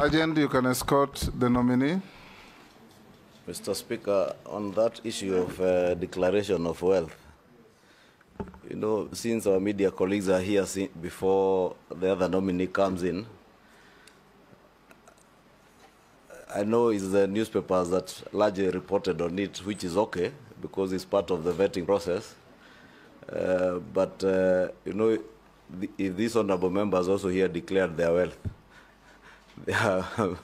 Sergeant, you can escort the nominee. Mr. Speaker, on that issue of declaration of wealth, you know, since our media colleagues are here before the other nominee comes in, I know it's the newspapers that largely reported on it, which is okay, because it's part of the vetting process. You know, if these honorable members also here declared their wealth, there are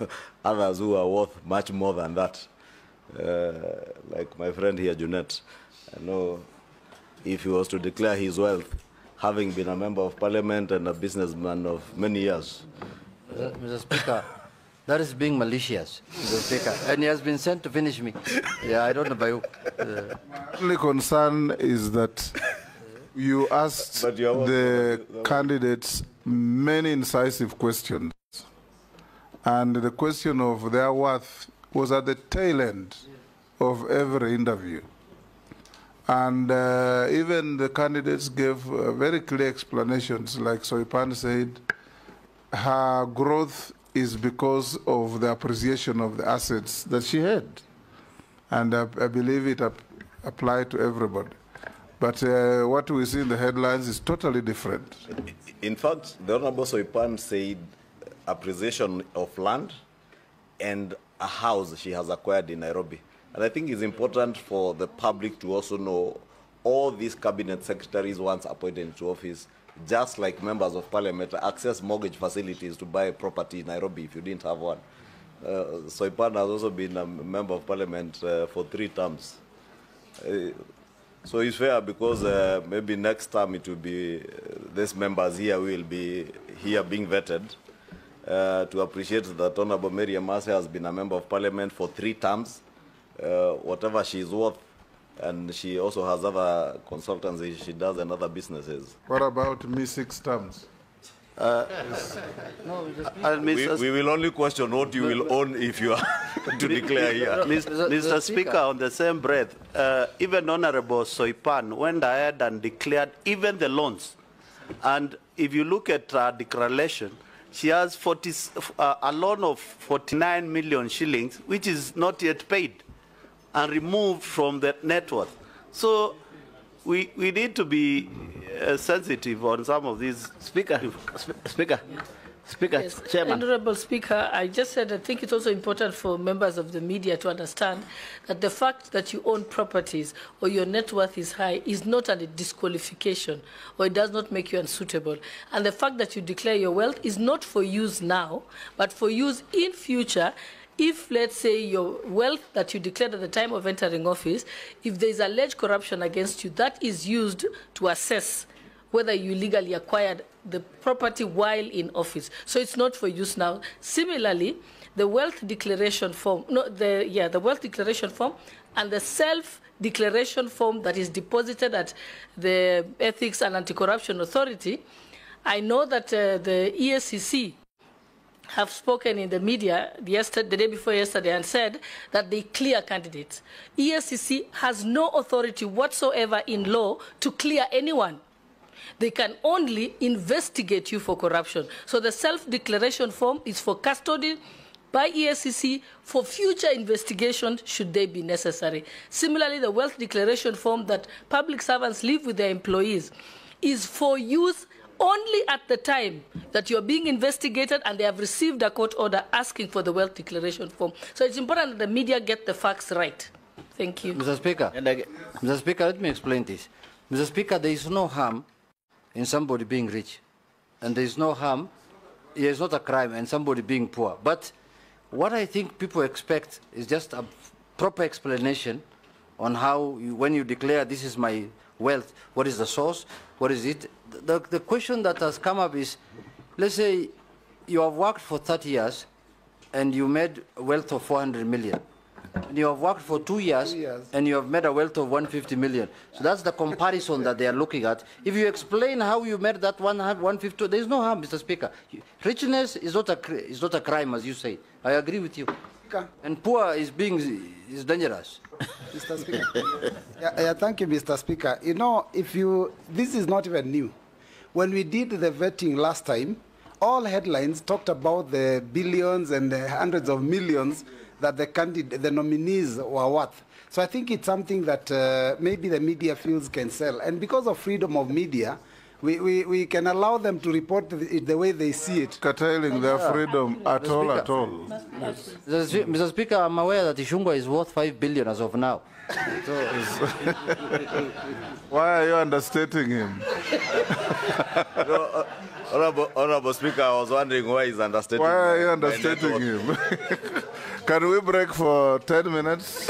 others who are worth much more than that. Like my friend here, Junet, I know if he was to declare his wealth, having been a member of parliament and a businessman of many years. Mr. Speaker, that is being malicious, Mr. Speaker, and he has been sent to finish me. Yeah, I don't know about you. My only concern is that you asked the candidates many incisive questions, and the question of their worth was at the tail end of every interview. And even the candidates gave very clear explanations, like Soipan said, her growth is because of the appreciation of the assets that she had. And I believe it applied to everybody. But what we see in the headlines is totally different. In fact, the Honorable Soipan said appreciation of land and a house she has acquired in Nairobi. And I think it's important for the public to also know all these cabinet secretaries once appointed into office, just like members of parliament, access mortgage facilities to buy a property in Nairobi if you didn't have one. Soipan has also been a member of parliament for 3 terms. So it's fair because maybe next time it will be, these members here will be here being vetted to appreciate that Honorable Mary Amase has been a member of parliament for 3 terms. Whatever she is worth, and she also has other consultancy she does and other businesses. What about me 6 terms? We will only question what you will own if you are to declare here. Mr. Speaker, on the same breath, even Honorable Soipan went ahead and declared even the loans. And if you look at her declaration, she has a loan of 49 million shillings, which is not yet paid and removed from the net worth. So we need to be sensitive on some of these. Speaker, Yes, Chairman. Honorable Speaker, I just said I think it's also important for members of the media to understand that the fact that you own properties or your net worth is high is not a disqualification, or it does not make you unsuitable. And the fact that you declare your wealth is not for use now, but for use in future. If, let's say, your wealth that you declared at the time of entering office, if there is alleged corruption against you, that is used to assess whether you illegally acquired the property while in office. So it's not for use now. Similarly, the wealth declaration form, the wealth declaration form and the self-declaration form that is deposited at the Ethics and Anti-Corruption Authority, I know that the EACC have spoken in the media the day before yesterday and said that they clear candidates. EACC has no authority whatsoever in law to clear anyone. They can only investigate you for corruption. So the self-declaration form is for custody by EACC for future investigation should they be necessary. Similarly, the wealth declaration form that public servants leave with their employees is for use only at the time that you're being investigated and they have received a court order asking for the wealth declaration form. So it's important that the media get the facts right. Thank you. Mr. Speaker, Mr. Speaker, let me explain this. Mr. Speaker, there is no harm in somebody being rich. And there is no harm, it is not a crime in somebody being poor. But what I think people expect is just a proper explanation on how, when you declare this is my wealth, what is the source, what is it? The question that has come up is, let's say you have worked for 30 years and you made a wealth of 400 million. And you have worked for 2 years and you have made a wealth of 150 million. So that's the comparison that they are looking at. If you explain how you made that 150, there is no harm, Mr. Speaker. Richness is not a crime, as you say. I agree with you. And poor is dangerous. Mr. Speaker. Thank you, Mr. Speaker. You know, this is not even new. When we did the vetting last time, all headlines talked about the billions and the hundreds of millions that the nominees were worth. So I think it's something that maybe the media feels can sell. And because of freedom of media, we can allow them to report it the way they see it. Curtailing their freedom at all. Yes. Mr. Speaker, I'm aware that Ichungwah is worth 5 billion as of now. Why are you understating him? Honorable Speaker, I was wondering why he's understating. Why are you understating him? Can we break for 10 minutes?